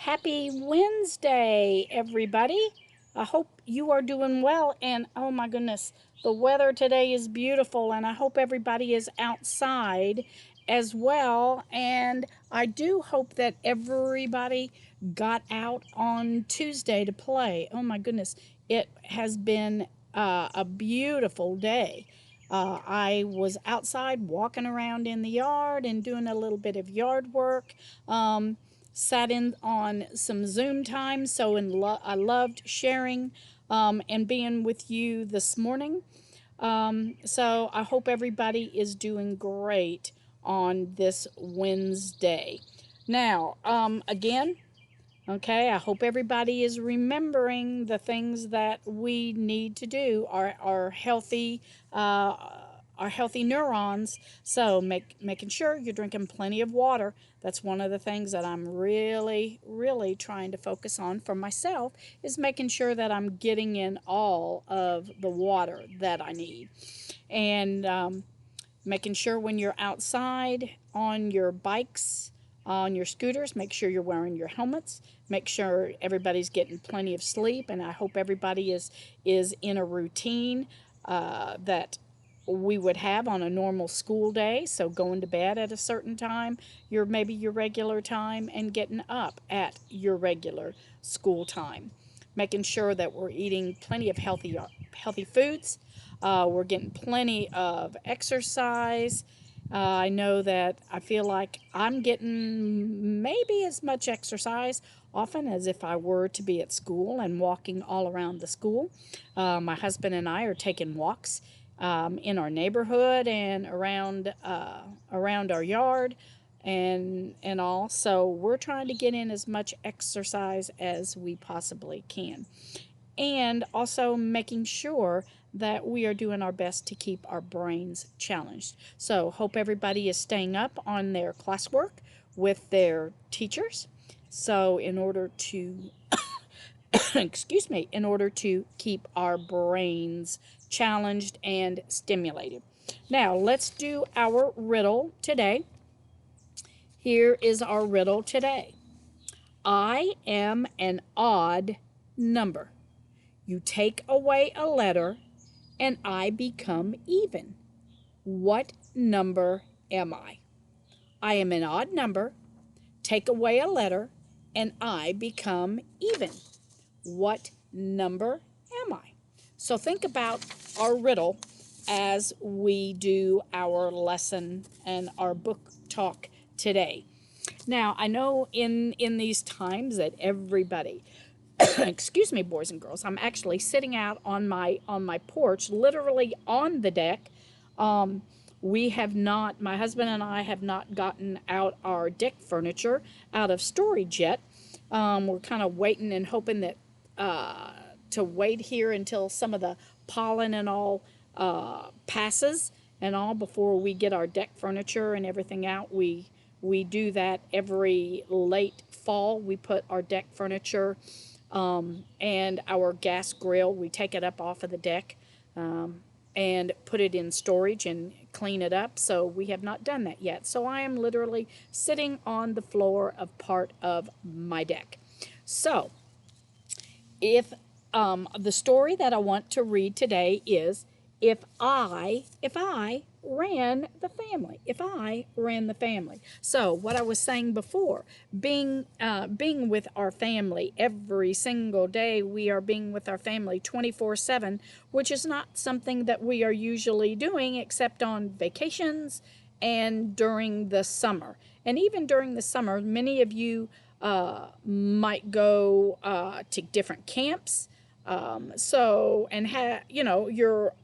Happy Wednesday, everybody. I hope you are doing well. And oh my goodness, the weather today is beautiful, and I hope everybody is outside as well. And I do hope that everybody got out on Tuesday to play. Oh my goodness, it has been a beautiful day. I was outside walking around in the yard and doing a little bit of yard work. Sat in on some Zoom time, so I loved sharing and being with you this morning. So I hope everybody is doing great on this Wednesday. Now, again, okay, I hope everybody is remembering the things that we need to do, uh, our healthy neurons. So making sure you're drinking plenty of water. That's one of the things that I'm really trying to focus on for myself, is making sure that I'm getting in all of the water that I need. And making sure when you're outside on your bikes, on your scooters, make sure you're wearing your helmets. Make sure everybody's getting plenty of sleep, and I hope everybody is in a routine that we would have on a normal school day. So going to bed at a certain time, maybe your regular time, and getting up at your regular school time. Making sure that we're eating plenty of healthy foods. We're getting plenty of exercise. I know that I feel like I'm getting maybe as much exercise often as if I were to be at school and walking all around the school. My husband and I are taking walks in our neighborhood and around our yard and all. So we're trying to get in as much exercise as we possibly can, and also making sure that we are doing our best to keep our brains challenged. So, hope everybody is staying up on their classwork with their teachers. So, in order to, excuse me, in order to keep our brains challenged and stimulated. Now, let's do our riddle today. Here is our riddle today. I am an odd number. You take away a letter and I become even. What number am I? I am an odd number. Take away a letter and I become even. What number am I? So think about our riddle as we do our lesson and our book talk today. Now, I know in these times that everybody, excuse me, boys and girls, I'm actually sitting out on my porch, literally on the deck. We have not, my husband and I have not gotten out our deck furniture out of storage yet. We're kind of waiting and hoping that to wait here until some of the pollen and all passes and all before we get our deck furniture and everything out. We do that every late fall. We put our deck furniture and our gas grill, we take it up off of the deck and put it in storage and clean it up. So we have not done that yet. So I am literally sitting on the floor of part of my deck. So if the story that I want to read today is if I ran the family, if I ran the family. So what I was saying before, being with our family every single day, we are being with our family 24/7, which is not something that we are usually doing except on vacations and during the summer. And even during the summer, many of you might go to different camps. So, and you're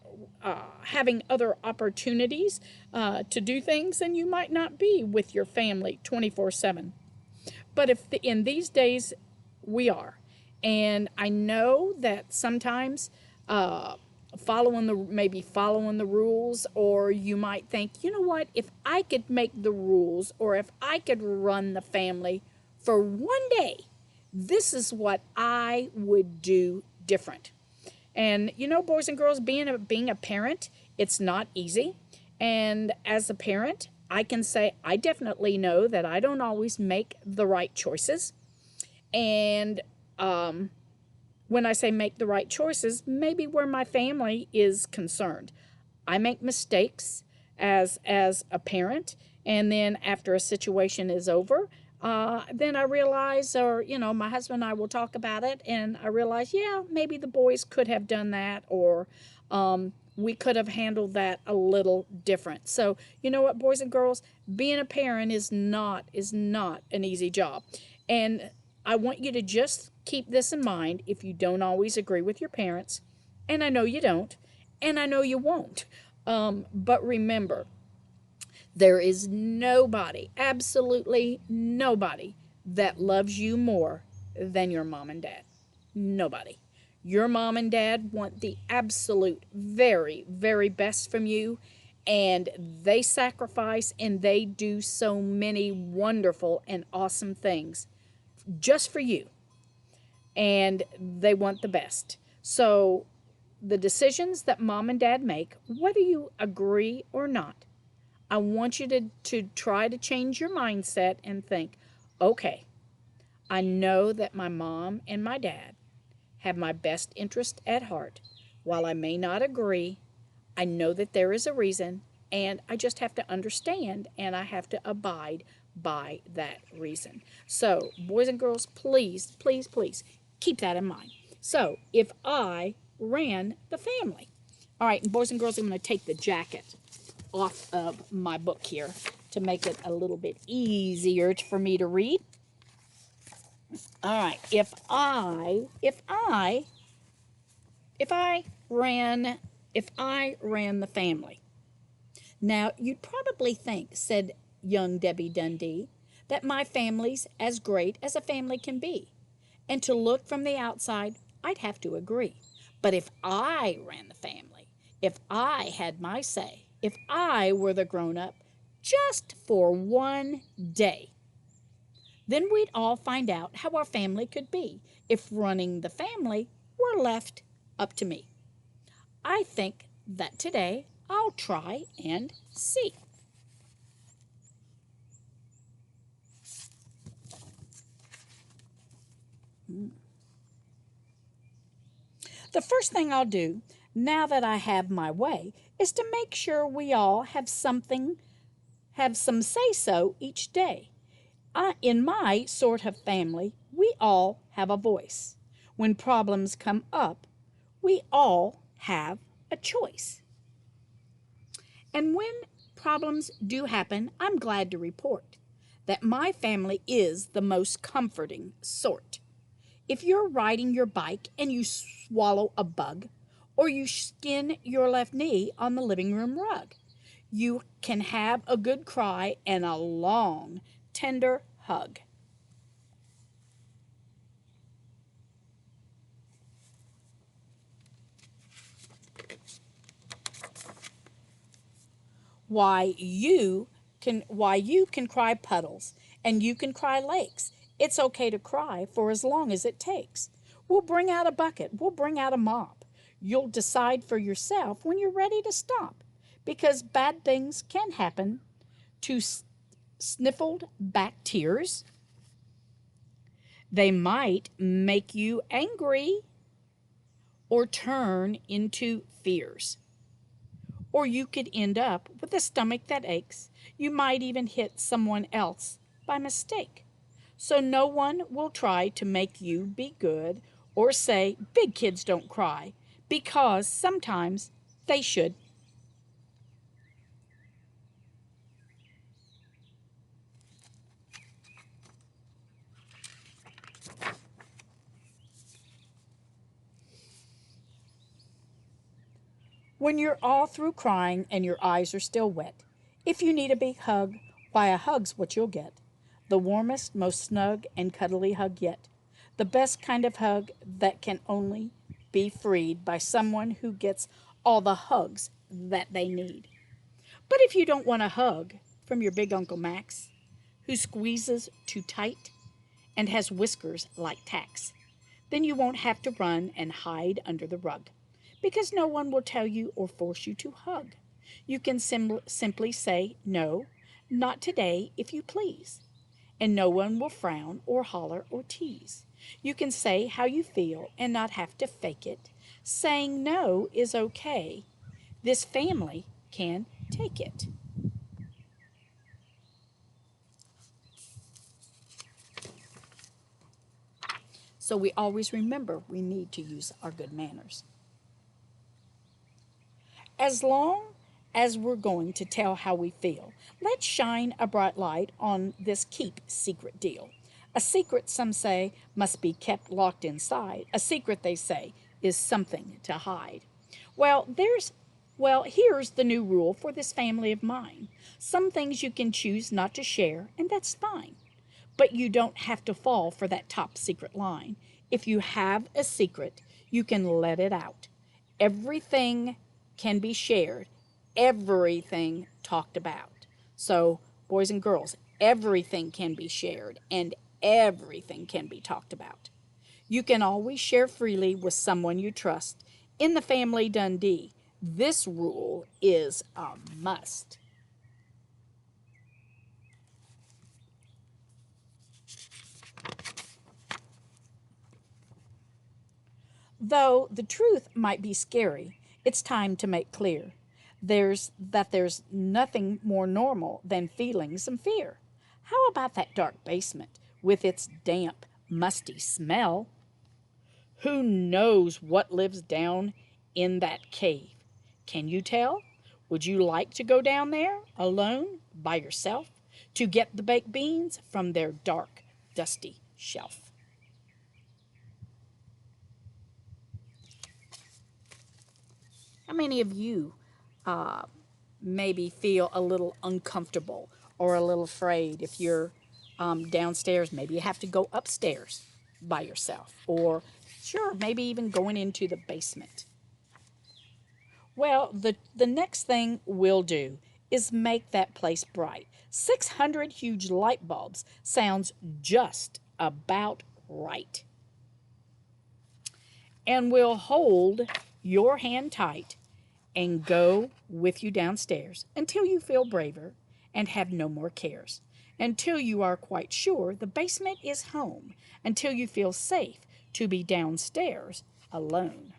having other opportunities to do things, and you might not be with your family 24/7. But in these days, we are. And I know that sometimes maybe following the rules, or you might think, you know what, if I could make the rules, or if I could run the family for one day, this is what I would do different. And you know, boys and girls, being a parent, it's not easy. And as a parent, I can say I definitely know that I don't always make the right choices. And um, when I say make the right choices, maybe where my family is concerned. I make mistakes as a parent, and then after a situation is over, then I realize, or my husband and I will talk about it, and I realize, yeah, maybe the boys could have done that, or we could have handled that a little different. So you know what, boys and girls, being a parent is not an easy job, and I want you to just keep this in mind. If you don't always agree with your parents, and I know you don't, and I know you won't, but remember, there is nobody, absolutely nobody, that loves you more than your mom and dad. Nobody. Your mom and dad want the absolute very, very best from you, and they sacrifice and they do so many wonderful and awesome things just for you, and they want the best. So, the decisions that mom and dad make, whether you agree or not, I want you to try to change your mindset and think, okay, I know that my mom and my dad have my best interest at heart. While I may not agree, I know that there is a reason, and I just have to understand and I have to abide by that reason. So, boys and girls, please, please, please keep that in mind. So, if I ran the family, all right, and boys and girls, I'm going to take the jacket off of my book here to make it a little bit easier for me to read. All right, if I ran the family. Now, you'd probably think, said young Debbie Dundee, that my family's as great as a family can be. And to look from the outside, I'd have to agree. But if I ran the family, if I had my say, if I were the grown up, just for one day, then we'd all find out how our family could be if running the family were left up to me. I think that today I'll try and see. The first thing I'll do, now that I have my way, is to make sure we all have some say so each day. In my sort of family, we all have a voice. When problems come up, we all have a choice. And when problems do happen, I'm glad to report that my family is the most comforting sort. If you're riding your bike and you swallow a bug, or you skin your left knee on the living room rug, you can have a good cry and a long, tender hug. Why you can cry puddles and you can cry lakes. It's okay to cry for as long as it takes. We'll bring out a bucket, we'll bring out a mop. You'll decide for yourself when you're ready to stop, because bad things can happen to sniffled back tears. They might make you angry or turn into fears. Or you could end up with a stomach that aches. You might even hit someone else by mistake. So no one will try to make you be good or say big kids don't cry, because sometimes they should. When you're all through crying and your eyes are still wet, if you need a big hug, why, a hug's what you'll get. The warmest, most snug and cuddly hug yet. The best kind of hug that can only be freed by someone who gets all the hugs that they need. But if you don't want a hug from your big Uncle Max, who squeezes too tight and has whiskers like tacks, then you won't have to run and hide under the rug, because no one will tell you or force you to hug. You can simply say, no, not today, if you please. and no one will frown or holler or tease. You can say how you feel and not have to fake it. Saying no is okay. This family can take it. So we always remember we need to use our good manners. As long as we're going to tell how we feel, let's shine a bright light on this keep secret deal. A secret, some say, must be kept locked inside. A secret, they say, is something to hide. Well, here's the new rule for this family of mine. Some things you can choose not to share, and that's fine. But you don't have to fall for that top secret line. If you have a secret, you can let it out. Everything can be shared, everything talked about. So, boys and girls, everything can be shared and everything can be talked about. You can always share freely with someone you trust. In the family Dundee, this rule is a must. Though the truth might be scary, it's time to make clear there's nothing more normal than feeling some fear. How about that dark basement with its damp, musty smell? Who knows what lives down in that cave? Can you tell? Would you like to go down there alone, by yourself, to get the baked beans from their dark, dusty shelf? How many of you uh, maybe feel a little uncomfortable or a little afraid if you're downstairs? Maybe you have to go upstairs by yourself, or sure, maybe even going into the basement. Well, the next thing we'll do is make that place bright. 600 huge light bulbs sounds just about right. And we'll hold your hand tight and go with you downstairs until you feel braver and have no more cares, until you are quite sure the basement is home, until you feel safe to be downstairs alone.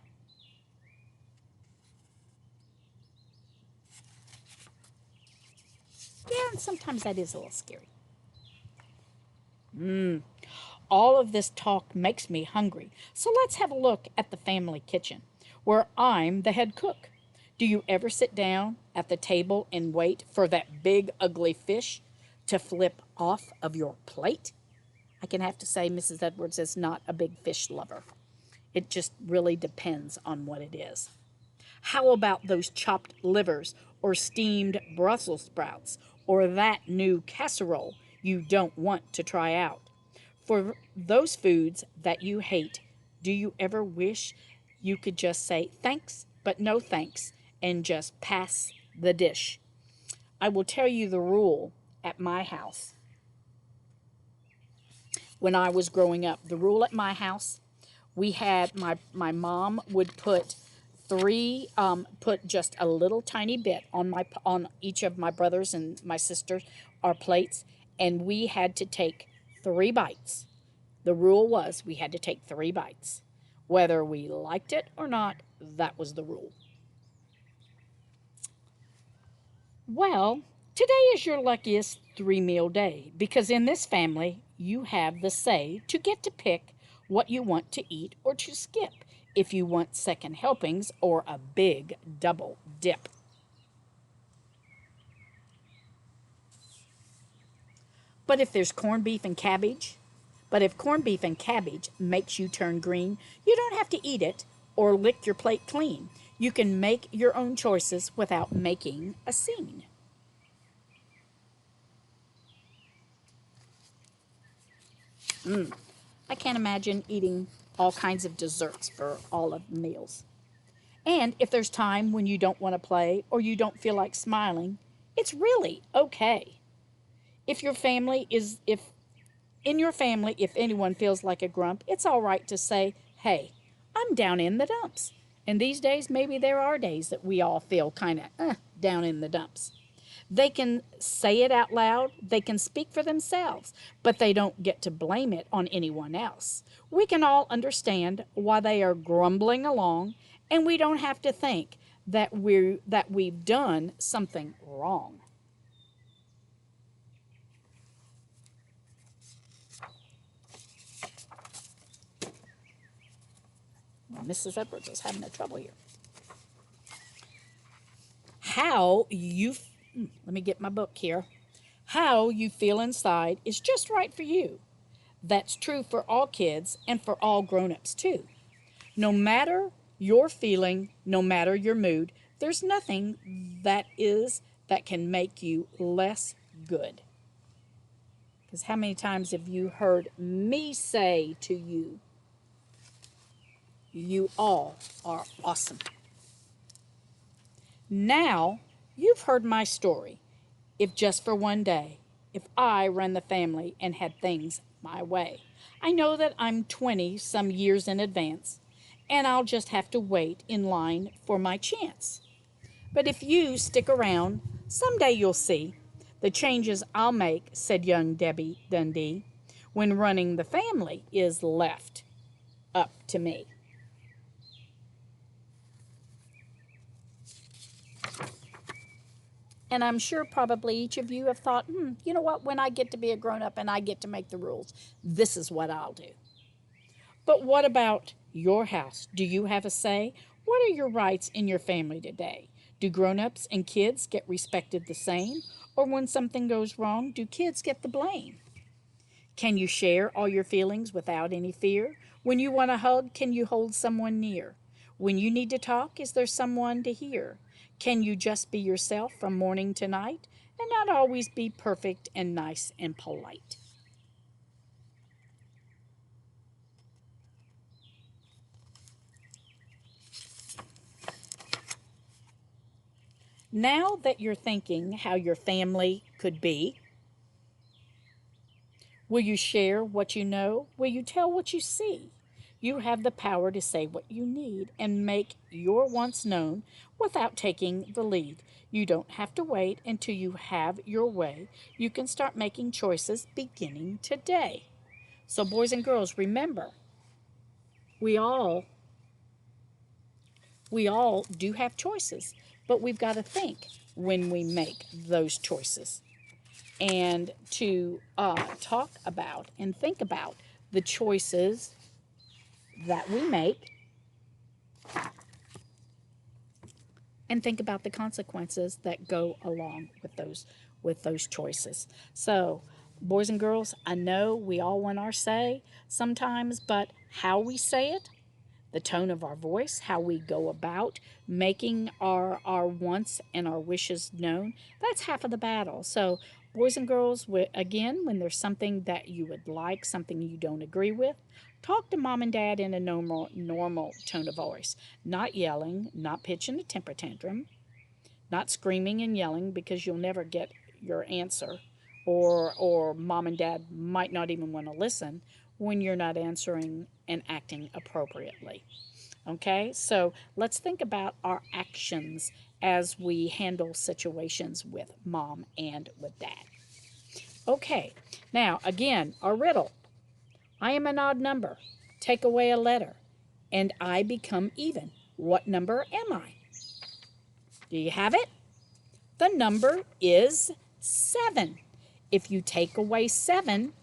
Yeah, and sometimes that is a little scary. All of this talk makes me hungry, so let's have a look at the family kitchen, where I'm the head cook. Do you ever sit down at the table and wait for that big, ugly fish to flip off of your plate? I can have to say Mrs. Edwards is not a big fish lover. It just really depends on what it is. How about those chopped livers or steamed Brussels sprouts or that new casserole you don't want to try out? For those foods that you hate, do you ever wish you could just say thanks, but no thanks, and just pass the dish? I will tell you the rule at my house. When I was growing up, the rule at my house, we had my mom would put put just a little tiny bit on each of my brothers and my sisters our plates, and we had to take 3 bites. The rule was we had to take 3 bites. Whether we liked it or not, that was the rule. Well, today is your luckiest 3 meal day because in this family you have the say to get to pick what you want to eat or to skip if you want second helpings or a big double dip. But if there's corned beef and cabbage, but if corned beef and cabbage makes you turn green, you don't have to eat it or lick your plate clean. You can make your own choices without making a scene. I can't imagine eating all kinds of desserts for all of the meals. And if there's time when you don't want to play or you don't feel like smiling, it's really okay. If your family is if In your family, if anyone feels like a grump, it's all right to say, hey, I'm down in the dumps. And these days, maybe there are days that we all feel kind of down in the dumps. They can say it out loud, they can speak for themselves, but they don't get to blame it on anyone else. We can all understand why they are grumbling along, and we don't have to think that we've done something wrong. Mrs. Edwards is having a trouble here. How you Let me get my book here. How you feel inside is just right for you. That's true for all kids and for all grown-ups too. No matter your feeling, no matter your mood, there's nothing that can make you less good. Because how many times have you heard me say to you, you all are awesome? Now, you've heard my story. If just for one day, if I ran the family and had things my way. I know that I'm 20 some years in advance, and I'll just have to wait in line for my chance. But if you stick around, someday you'll see the changes I'll make, said young Debbie Dundee, when running the family is left up to me. And I'm sure probably each of you have thought, you know what, when I get to be a grown up and I get to make the rules, this is what I'll do. But what about your house? Do you have a say? What are your rights in your family today? Do grown ups and kids get respected the same? Or when something goes wrong, do kids get the blame? Can you share all your feelings without any fear? When you want a hug, can you hold someone near? When you need to talk, is there someone to hear? Can you just be yourself from morning to night and not always be perfect and nice and polite? Now that you're thinking how your family could be, will you share what you know? Will you tell what you see? You have the power to say what you need and make your wants known without taking the lead. You don't have to wait until you have your way. You can start making choices beginning today. So, boys and girls, remember, we all we all do have choices, but we've got to think when we make those choices and to talk about and think about the choices that we make and think about the consequences that go along with those choices. So, boys and girls, I know we all want our say sometimes, but how we say it, the tone of our voice, how we go about making our wants and our wishes known, that's half of the battle. So, boys and girls, again, when there's something that you would like, something you don't agree with, talk to mom and dad in a normal tone of voice, not yelling, not pitching a temper tantrum, not screaming and yelling because you'll never get your answer, or mom and dad might not even want to listen when you're not answering and acting appropriately. Okay, so let's think about our actions as we handle situations with mom and with dad. Okay, now again, our riddle. I am an odd number. Take away a letter, and I become even. What number am I? Do you have it? The number is 7. If you take away 7,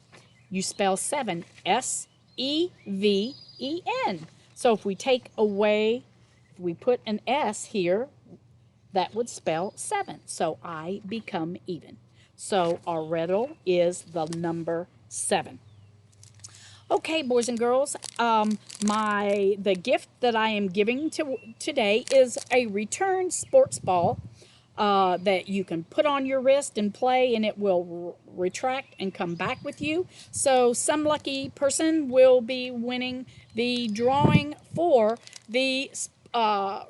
you spell 7, Seven. So if we take away, if we put an S here, that would spell 7. So I become even. So our riddle is the number 7. Okay, boys and girls, the gift that I am giving today is a return sports ball that you can put on your wrist and play, and it will retract and come back with you. So some lucky person will be winning the drawing for the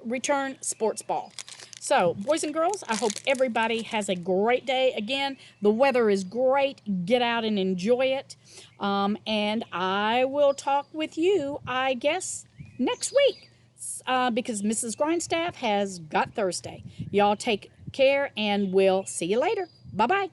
return sports ball. So, boys and girls, I hope everybody has a great day. Again, the weather is great. Get out and enjoy it. And I will talk with you, I guess, next week because Mrs. Grindstaff has got Thursday. Y'all take care, and we'll see you later. Bye-bye.